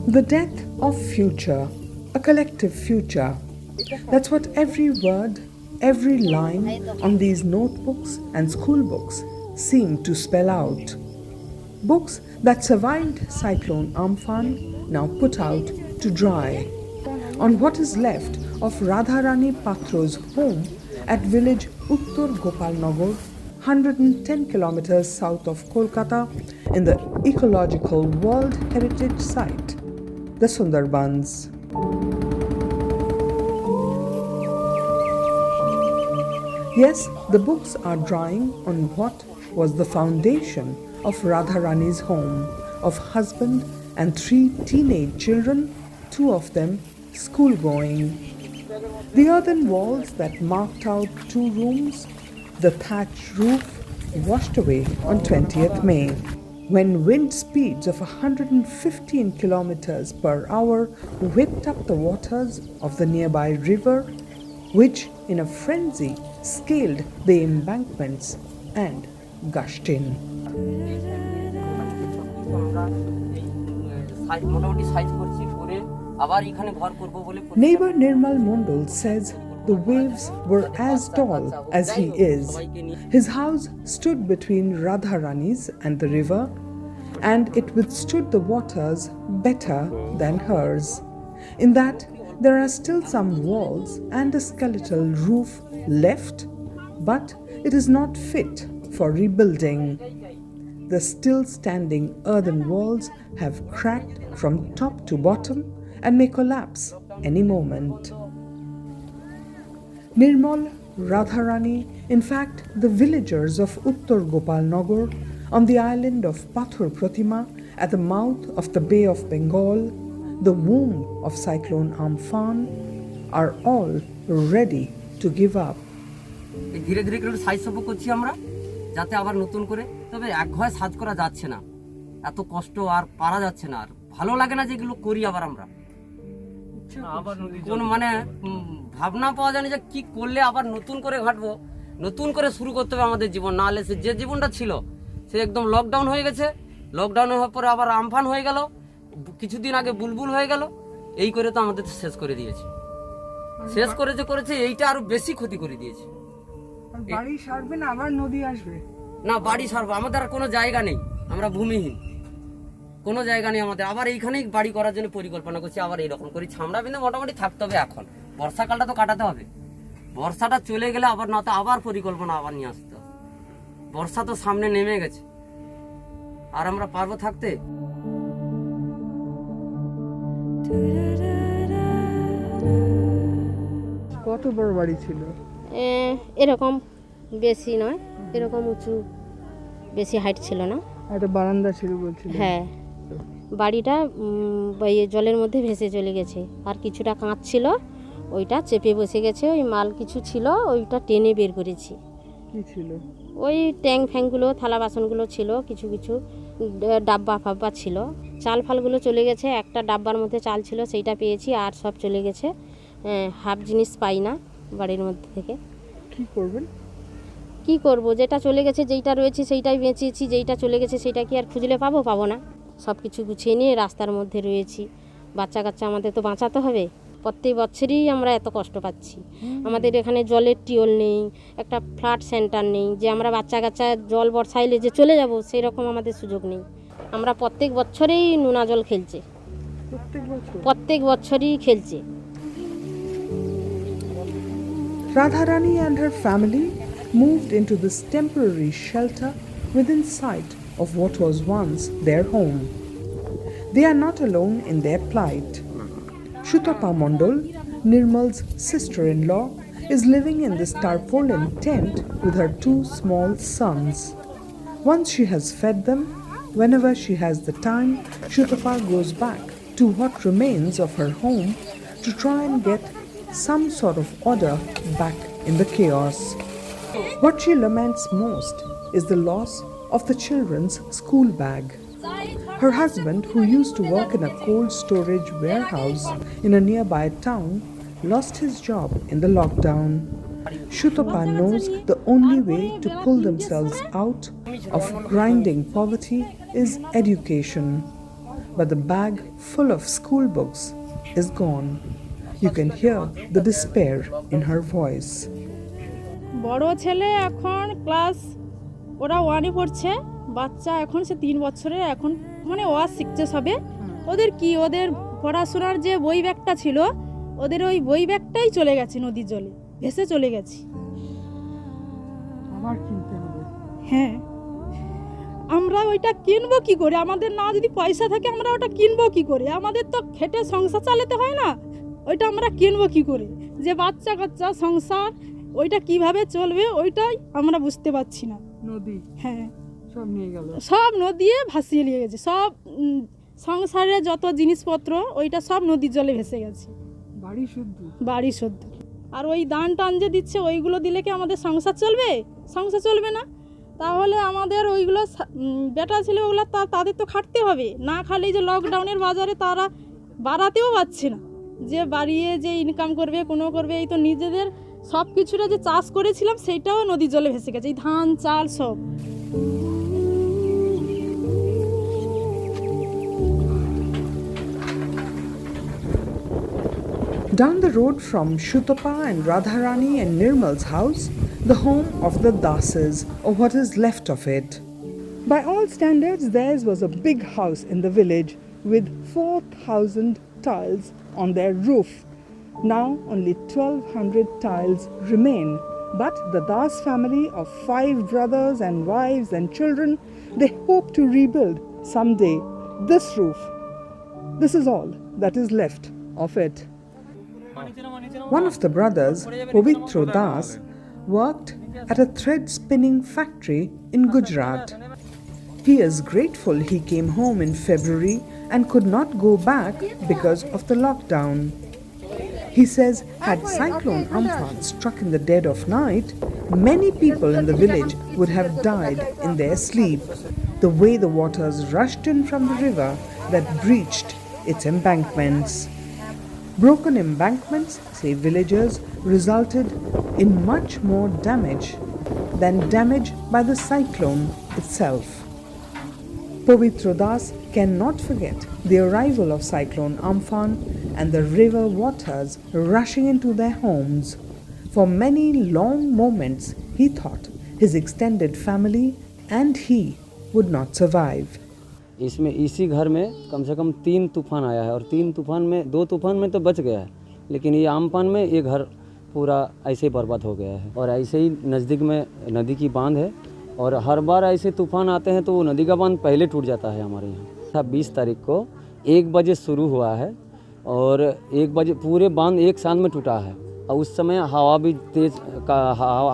The death of future, a collective future. That's what every word, every line on these notebooks and school books seem to spell out. Books that survived Cyclone Amphan, now put out to dry. On what is left of Radharani Patro's home at village Uttar Gopalnagar, 110 kilometers south of Kolkata, in the ecological World Heritage Site, the Sundarbans. Yes, the books are drying on what was the foundation of Radharani's home, of husband and 3 teenage children, 2 of them school-going. The earthen walls that marked out 2 rooms, the thatched roof washed away on 20th May, when wind speeds of 115 kilometers per hour whipped up the waters of the nearby river, which in a frenzy scaled the embankments and gushed in. Neighbor Nirmal Mondal says the waves were as tall as he is. His house stood between Radharani's and the river, and it withstood the waters better than hers, in that there are still some walls and a skeletal roof left, but it is not fit for rebuilding. The still standing earthen walls have cracked from top to bottom and may collapse any moment. Nirmal, Radharani, in fact the villagers of Uttar Gopalnagar on the island of Pathur Pratima at the mouth of the Bay of Bengal, the womb of Cyclone Amphan, are all ready to give up. ধীরে ধীরে করে size সব করছি আমরা যাতে আবার নতুন করে, তবে এক ঘরে সাজ করা যাচ্ছে না, এত কষ্ট আর পারা যাচ্ছে না, আর ভালো লাগে না যে এগুলো করি আবার আমরা কোন মানে ভাবনা পাওয়া যায় না যে কি করলে আবার নতুন করে ঘাটবো, নতুন করে শুরু করতে হবে আমাদের জীবন, না হলে যে জীবনটা ছিল সে একদম লকডাউন হয়ে গেছে, লকডাউন হওয়ার পরে আবার আমফান হয়ে গেল, কিছুদিন আগে বুলবুল হয়ে গেল, এই করে তো আমাদের শেষ করে দিয়েছে, শেষ করেছে এইটা আরো বেশি ক্ষতি করে দিয়েছে। বাড়ি সারবে না, আবার নদী আসবে না, বাড়ি সারবো, আমাদের আর কোনো জায়গা নেই, আমরা ভূমিহীন, কোনো জায়গা নেই আমাদের, আবার এইখানেই বাড়ি করার জন্য পরিকল্পনা করছি, আবার এইরকম করি ছামড়া বিন্দু মোটামুটি থাকতে হবে। এখন বর্ষাকালটা তো কাটাতে হবে, বর্ষাটা চলে গেলে আবার না তো আবার পরিকল্পনা আবার নিয়ে আসতে হবে, বর্ষা তো সামনে নেমে গেছে, আর আমরা পারবো থাকতে? কত বড় বাড়ি ছিল? এরকম বেশি নয়, এরকম উঁচু বেশি হাইট ছিল না, একটা বারান্দা ছিল বলছিল। হ্যাঁ, বাড়িটা জলের মধ্যে ভেসে চলে গেছে, আর কিছুটা কাঁচ ছিল ওইটা চেপে বসে গেছে, ওই মাল কিছু ছিল ওইটা টেনে বের করেছি। কি ছিল? ওই ট্যাং ফ্যাংগুলো, থালা বাসনগুলো ছিল, কিছু কিছু ডাব্বা ফাব্বা ছিল, চাল ফালগুলো চলে গেছে, একটা ডাব্বার মধ্যে চাল ছিল সেইটা পেয়েছি, আর সব চলে গেছে, হাফ জিনিস পাই না বাড়ির মধ্যে থেকে। কি করবেন? কি করব, যেটা চলে গেছে, যেইটা রয়েছে সেইটাই বেঁচেছি, যেইটা চলে গেছে সেটা কি আর খুঁজলে পাবো না, সব কিছু গুছিয়ে নিয়ে রাস্তার মধ্যে রয়েছি, বাচ্চা কাচ্চা আমাদের তো বাঁচাতে হবে, প্রত্যেক বছরই আমরা এত কষ্ট পাচ্ছি, আমাদের এখানে জলের টিউল নেই, একটা ফ্লাড সেন্টার নেই, যে আমরা বাচ্চা কাচ্চা জল বর্ষাইলে যে চলে যাব সেই রকম আমাদের সুযোগ নেই, আমরা প্রত্যেক বছরেই নোনা জল খেলছে, প্রত্যেক বছরই খেলছে। Radharani and her family moved into this temporary shelter within sight of what was once their home. They are not alone in their plight. Shutapa Mondal, Nirmal's sister-in-law, is living in this tarpaulin tent with her 2 small sons. Once she has fed them, whenever she has the time, Shutapa goes back to what remains of her home to try and get some sort of order back in the chaos. What she laments most is the loss of the children's school bag. Her husband, who used to work in a cold storage warehouse in a nearby town, lost his job in the lockdown. Shutapa knows the only way to pull themselves out of grinding poverty is education. but the bag full of school books is gone. You can hear the despair in her voice. বড় ছেলে এখন class ওরা 1-এ পড়ছে, বাচ্চা এখন সে 3 বছরের, এখন মানে ওয়া শিখছে সবে। ওদের পড়াশোনার যে বই ব্যাগটা ছিল, ওদের ওই বই ব্যাগটাই চলে গেছে নদীর জলে, ভেসে চলে গেছে। আবার কিনতে হবে। হ্যাঁ, আমরা ওইটা কিনবো কি করে? আমাদের না যদি পয়সা থাকে আমরা ওটা কিনবো কি করে? আমাদের তো খেটে সংসার চালাতে হয় না, ওইটা আমরা কিনবো কি করে? যে বাচ্চা কাচ্চা সংসার ওইটা কিভাবে চলবে ওইটাই আমরা বুঝতে পারছি না। নদী, হ্যাঁ, সব নিয়ে গেল, সব নদীয়ে ভাসিয়ে নিয়ে গেছে, সব সংসারের যত জিনিসপত্র ওইটা সব নদীর জলে ভেসে গেছে। বাড়ি শুদ্ধ। আর ওই দান টান যে দিচ্ছে ওইগুলো দিলে কি আমাদের সংসার চলবে? সংসার চলবে না। তাহলে আমাদের ওইগুলো বেটা ছেলে ওগুলো তাদের তো খাটতে হবে, না খালি যে লকডাউনের বাজারে তারা বাড়াতেও পারছে না, যে বাড়িয়ে যে ইনকাম করবে কোনো করবে। এই তো নিজেদের সব কিছুটা যে চাষ করেছিলাম সেইটাও নদীর জলে ভেসে গেছে, এই ধান চাল সব। Down the road from Shutapa and Radharani and Nirmal's house, the home of the Dases, or what is left of it. By all standards, theirs was a big house in the village with 4,000 tiles on their roof. Now only 1,200 tiles remain, but the Das family of 5 brothers and wives and children, they hope to rebuild someday this roof. This is all that is left of it. One of the brothers, Pavitro Das, worked at a thread spinning factory in Gujarat. He is grateful he came home in February and could not go back because of the lockdown. He says had Cyclone Amphan struck in the dead of night, many people in the village would have died in their sleep, the way the waters rushed in from the river that breached its embankments. Broken embankments, say villagers, resulted in much more damage than damage by the cyclone itself. Pavitro Das cannot forget the arrival of Cyclone Amphan and the river waters rushing into their homes. For many long moments, he thought his extended family and he would not survive. इसमें इसी घर में कम से कम 3 तूफान आया है और 3 तूफान में 2 तूफान में तो बच गया है, लेकिन ये आम्फान में ये घर पूरा ऐसे ही बर्बाद हो गया है। और ऐसे ही नज़दीक में नदी की बांध है और हर बार ऐसे तूफान आते हैं तो वो नदी का बांध पहले टूट जाता है हमारे यहाँ। 20 तारीख को 1 बजे शुरू हुआ है और 1 बजे पूरे बांध एक साथ में टूटा है और उस समय हवा भी तेज़ का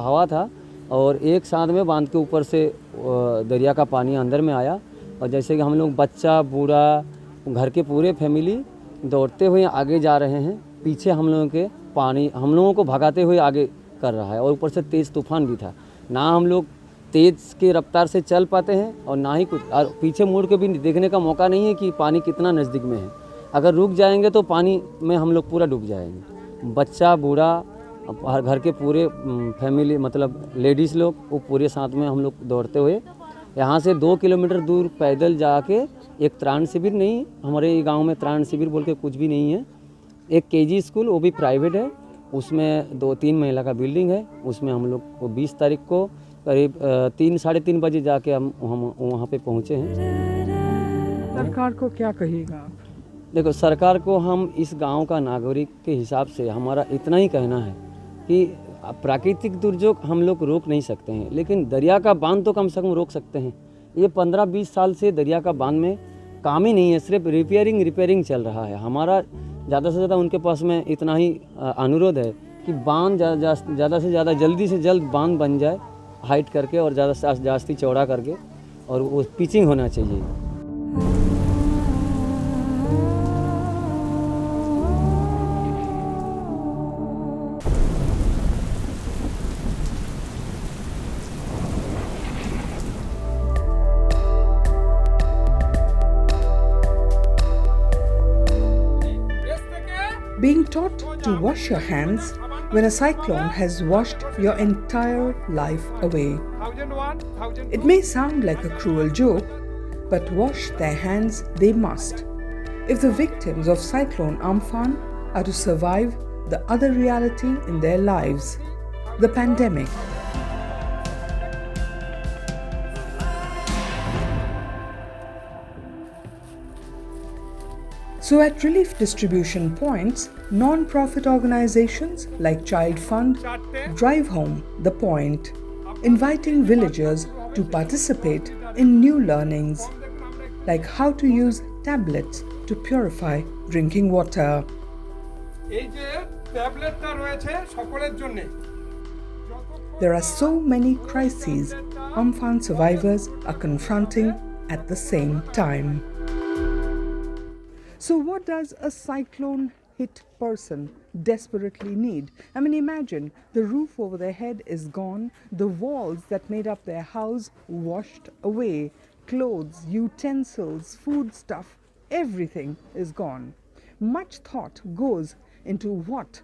हवा था और एक साथ में बांध के ऊपर से दरिया का पानी अंदर में आया और जैसे कि हम लोग बच्चा बूढ़ा घर के पूरे फैमिली दौड़ते हुए आगे जा रहे हैं, पीछे हम लोगों के पानी हम लोगों को भगाते हुए आगे कर रहा है और ऊपर से तेज़ तूफान भी था। ना हम लोग तेज़ के रफ्तार से चल पाते हैं और ना ही कुछ, और पीछे मुड़ के भी देखने का मौका नहीं है कि पानी कितना नज़दीक में है। अगर रुक जाएंगे तो पानी में हम लोग पूरा डूब जाएंगे, बच्चा बूढ़ा घर के पूरे फैमिली मतलब लेडीज़ लोग वो पूरे साथ में हम लोग दौड़ते हुए यहाँ से 2 किलोमीटर दूर पैदल जाके एक त्राण शिविर नहीं, हमारे गांव में त्राण शिविर बोल के कुछ भी नहीं है, एक केजी स्कूल वो भी प्राइवेट है, उसमें 2-3 महिला का बिल्डिंग है, उसमें हम लोग 20 तारीख को करीब 3-3:30 बजे जाके हम वहाँ पे पहुँचे हैं। सरकार को क्या कहिएगा आप? देखो, सरकार को हम इस गांव का नागरिक के हिसाब से हमारा इतना ही कहना है कि प्राकृतिक दुर्योग हम लोग रोक नहीं सकते हैं, लेकिन दरिया का बांध तो कम से कम रोक सकते हैं। ये 15-20 साल से दरिया का बांध में काम ही नहीं है, सिर्फ रिपेयरिंग चल रहा है। हमारा ज़्यादा से ज़्यादा उनके पास में इतना ही अनुरोध है कि बांध ज़्यादा से ज़्यादा जल्दी से जल्द बांध बन जाए, हाइट करके और ज़्यादा से जास्ती चौड़ा करके, और वो पिचिंग होना चाहिए। Being taught to wash your hands when a cyclone has washed your entire life away. It may sound like a cruel joke, but wash their hands they must. If the victims of Cyclone Amphan are to survive the other reality in their lives, the pandemic. So at relief distribution points, non-profit organizations like ChildFund drive home the point, inviting villagers to participate in new learnings, like how to use tablets to purify drinking water. There are so many crises Amphan survivors are confronting at the same time. So what does a cyclone-hit person desperately need? I mean, imagine the roof over their head is gone, the walls that made up their house washed away, clothes, utensils, food stuff, everything is gone. Much thought goes into what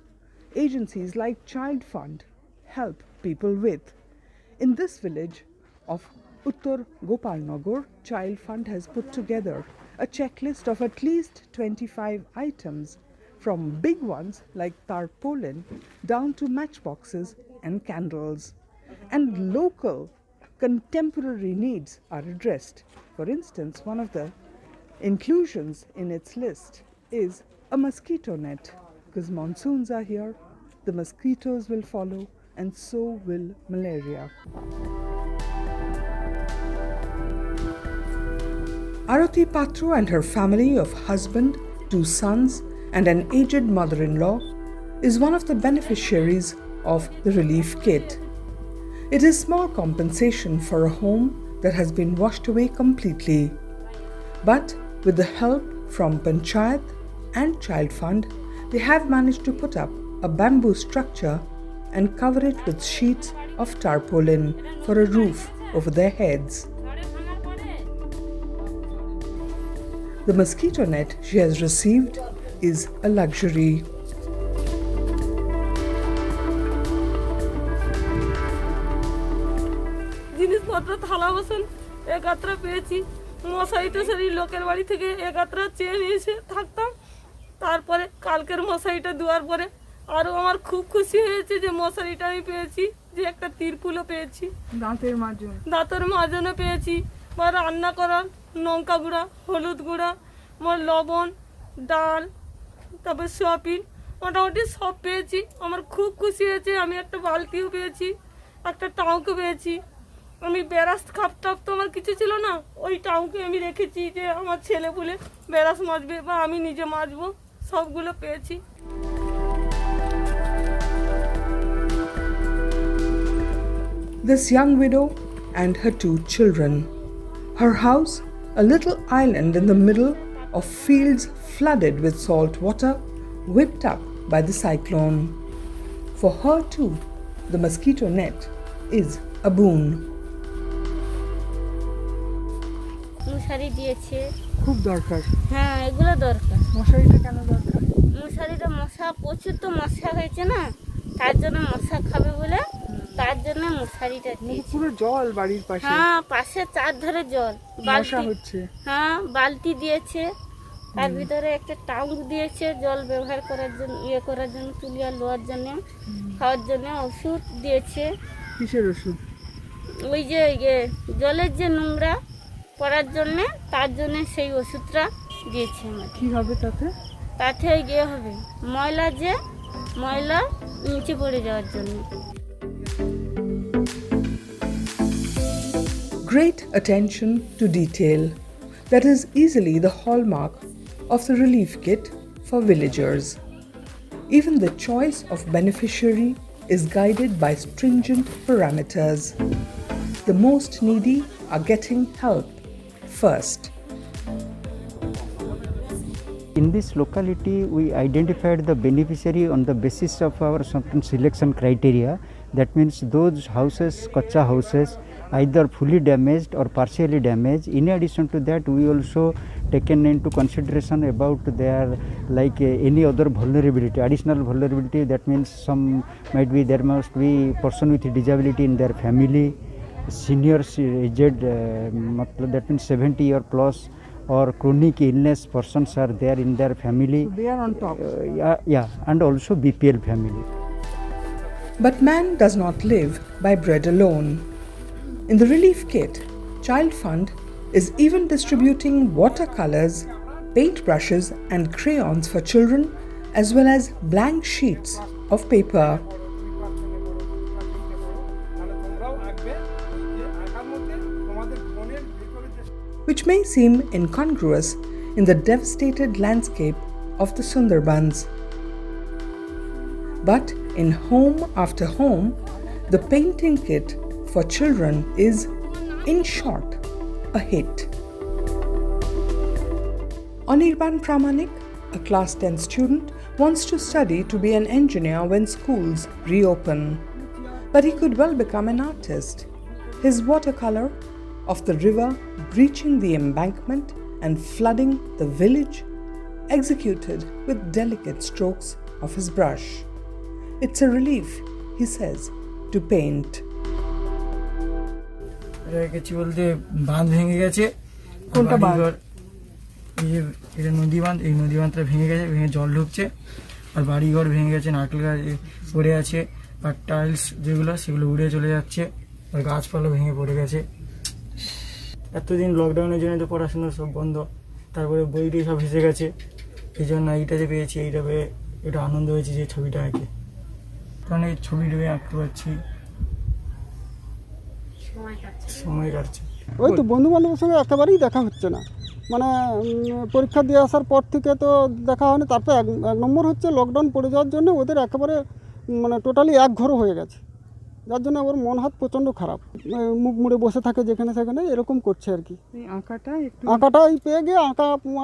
agencies like ChildFund help people with. In this village of Uttar Gopalnagar, ChildFund has put together a checklist of at least 25 items, from big ones like tarpaulin down to matchboxes and candles. And local contemporary needs are addressed. For instance, one of the inclusions in its list is a mosquito net, because monsoons are here, the mosquitoes will follow, and so will malaria. Arati Patru and her family of husband, 2 sons, and an aged mother-in-law is one of the beneficiaries of the relief kit. It is small compensation for a home that has been washed away completely. But with the help from Panchayat and ChildFund, they have managed to put up a bamboo structure and cover it with sheets of tarpaulin for a roof over their heads. The mosquito net she has received is a luxury. জিনিসপত্র থালা বাসন একাত্রা পেয়েছি, মশারিটা সেই লোকের বাড়ি থেকে একাত্রা চেয়ে নিয়েছে থাকতাম। তারপরে কালকের মশারিটা দেওয়ার পরে আরও আমার খুব খুশি হয়েছে যে মশারিটা আমি পেয়েছি, যে একটা তিরপুলও পেয়েছি, দাঁতের মাজনও পেয়েছি, বা রান্না করার লঙ্কা গুঁড়া, হলুদ গুঁড়া, লবণ, ডাল, তারপর সয়াবিন, মোটামুটি সব পেয়েছি। আমার খুব খুশি হয়েছে। আমি একটা বালতিও পেয়েছি, একটা টাউকে পেয়েছি। আমি বেরাস খাপ টাপ তো আমার কিছু ছিল না, ওই টাউকে আমি রেখেছি যে আমার ছেলে পুলে বেরাস মাজবে বা আমি নিজে মাজবো, সবগুলো পেয়েছি। This young widow and her 2 children. Her house, a little island in the middle of fields flooded with salt water, whipped up by the cyclone. For her too, the mosquito net is a boon. মশারি দিয়েছে, খুব দরকার। হ্যাঁ এগুলো দরকার। মশারিটা কেন দরকার? মশারিটা মশা প্রচুর তো মশা হয়েছে না, তার জন্য মশা খাবে বলে তার জন্য মশারিটা দিয়েছে। পুরো জল বাড়ির পাশে। হ্যাঁ পাশে 4 ধারে জল, মশা হচ্ছে। হ্যাঁ বালতি দিয়েছে, তার ভিতরে একটা টাউক দিয়েছে জল ব্যবহার করার জন্য, করার জন্য, তুলিয়া লোয়ার জন্য, খাওয়ার জন্য। ওষুধ দিয়েছে। কিসের ওষুধ? ওই যে জলের যে নোংরা পড়ার জন্য, তার জন্য সেই ওষুধটা দিয়েছে আমাকে। কি হবে তাতে? তাতে হবে ময়লা নিচে পড়ে যাওয়ার জন্য। Great attention to detail. That is easily the hallmark of the relief kit for villagers. Even the choice of beneficiary is guided by stringent parameters. The most needy are getting help first. In this locality, we identified the beneficiary on the basis of our certain selection criteria. That means those houses, kacha houses, either fully damaged or partially damaged. In addition to that, we also taken into consideration about their any other vulnerability, additional vulnerability. That means there must be person with disability in their family, seniors, aged, that means 70 or plus, or chronic illness persons are there in their family. They are on top. Yeah, and also BPL family. But man does not live by bread alone. In the relief kit, ChildFund is even distributing watercolors, paintbrushes and crayons for children, as well as blank sheets of paper. Which may seem incongruous in the devastated landscape of the Sundarbans. But in home after home, the painting kit for children is, in short, a hit. Anirban Pramanik, a class 10 student, wants to study to be an engineer when schools reopen. But he could well become an artist. His watercolor of the river breaching the embankment and flooding the village, executed with delicate strokes of his brush. It's a relief, he says, to paint. কিছু বলতে বাঁধ ভেঙে গেছে। কোনটা বাঁধ? এটা নদী বাঁধ, এই নদী বাঁধটা ভেঙে গেছে, ভেঙে জল ঢুকছে, আর বাড়িঘর ভেঙে গেছে, নারকেল গাছ পড়ে আছে, আর টাইলস যেগুলো সেগুলো উড়ে চলে যাচ্ছে, আর গাছপালা ভেঙে পড়ে গেছে। এতদিন লকডাউনের জন্য তো পড়াশোনা সব বন্ধ, তারপরে বইটি সব ভেসে গেছে। এই জন্য এইটা যে পেয়েছি, এইটা পেয়ে একটু আনন্দ হয়েছে যে ছবিটা আঁকে, কারণ এই ছবিটা আঁকতে পারছি, সময় কাটছে। ওই তো বন্ধু বান্ধবের সঙ্গে একেবারেই দেখা হচ্ছে না, মানে পরীক্ষা দিয়ে আসার পর থেকে তো দেখা হয়নি। তারপর এক নম্বর হচ্ছে লকডাউন পড়ে যাওয়ার জন্য ওদের একেবারে মানে টোটালি এক ঘর হয়ে গেছে, যার জন্য ওর মন হাত প্রচণ্ড খারাপ, মুখ মুড়ে বসে থাকে যেখানে সেখানে, এরকম করছে আর কি। আঁকাটা এই পেয়ে গিয়ে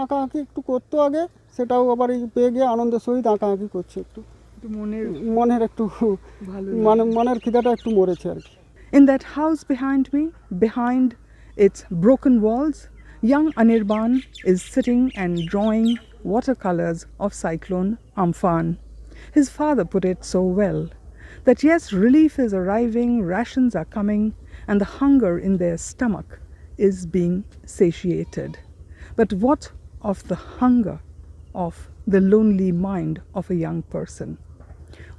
আঁকাআঁকি একটু করতো আগে, সেটাও আবার এই পেয়ে গিয়ে আনন্দের সহিত আঁকাআঁকি করছে, একটু মনের একটু মনের খিদাটা একটু মরেছে আর কি। In that house behind me, behind its broken walls, young Anirban is sitting and drawing watercolors of Cyclone Amphan. His father put it so well, that yes, relief is arriving, rations are coming, and the hunger in their stomach is being satiated. But what of the hunger of the lonely mind of a young person?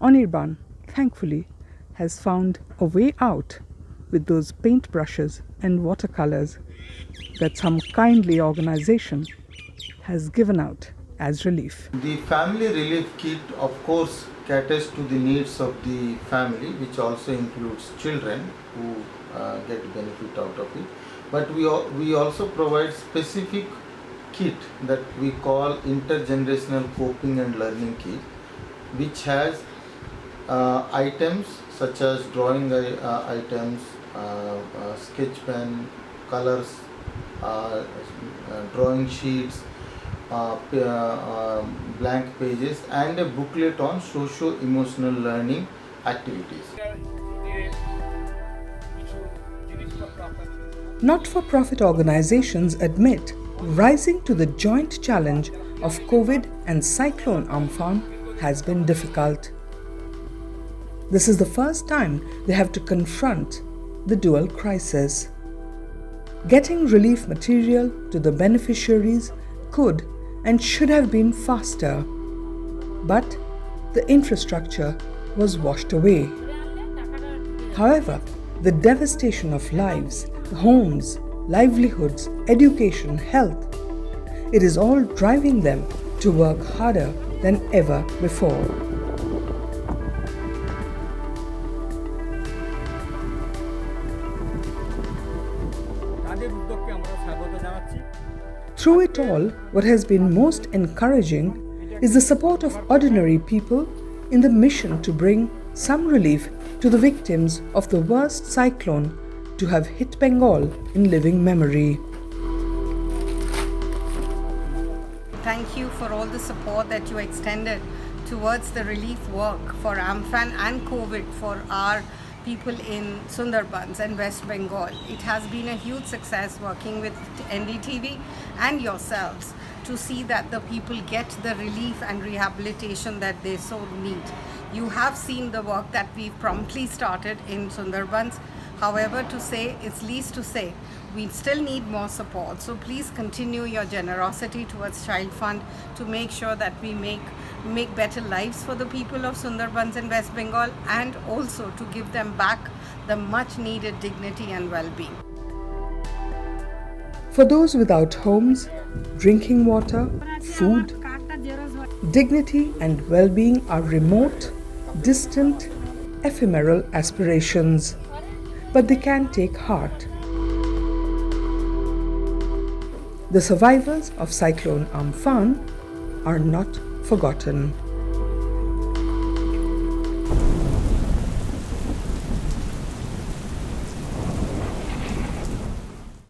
Anirban, thankfully, has found a way out with those paintbrushes and watercolors that some kindly organization has given out as relief. The family relief kit, of course, caters to the needs of the family, which also includes children who get benefit out of it. But we also provide specific kit that we call intergenerational coping and learning kit, which has items such as drawing items, sketch pen, colors, drawing sheets, blank pages, and a booklet on socio-emotional learning activities. Not-for-profit organizations admit rising to the joint challenge of COVID and Cyclone Amphan has been difficult. This is the first time they have to confront the dual crisis. Getting relief material to the beneficiaries could and should have been faster, but the infrastructure was washed away. However, the devastation of lives, homes, livelihoods, education, health, it is all driving them to work harder than ever before. Through it all, what has been most encouraging is the support of ordinary people in the mission to bring some relief to the victims of the worst cyclone to have hit Bengal in living memory. Thank you for all the support that you extended towards the relief work for Amphan and COVID for our people in Sundarbans and West Bengal. It has been a huge success working with NDTV and yourselves to see that the people get the relief and rehabilitation that they so need. You have seen the work that we've promptly started in Sundarbans. However, to say it's least to say, we still need more support. So please continue your generosity towards ChildFund to make sure that we make better lives for the people of Sundarbans and West Bengal, and also to give them back the much needed dignity and well-being. For those without homes, drinking water, food, dignity and well-being are remote, distant, ephemeral aspirations, but they can take heart. The survivors of Cyclone Amphan are not forgotten.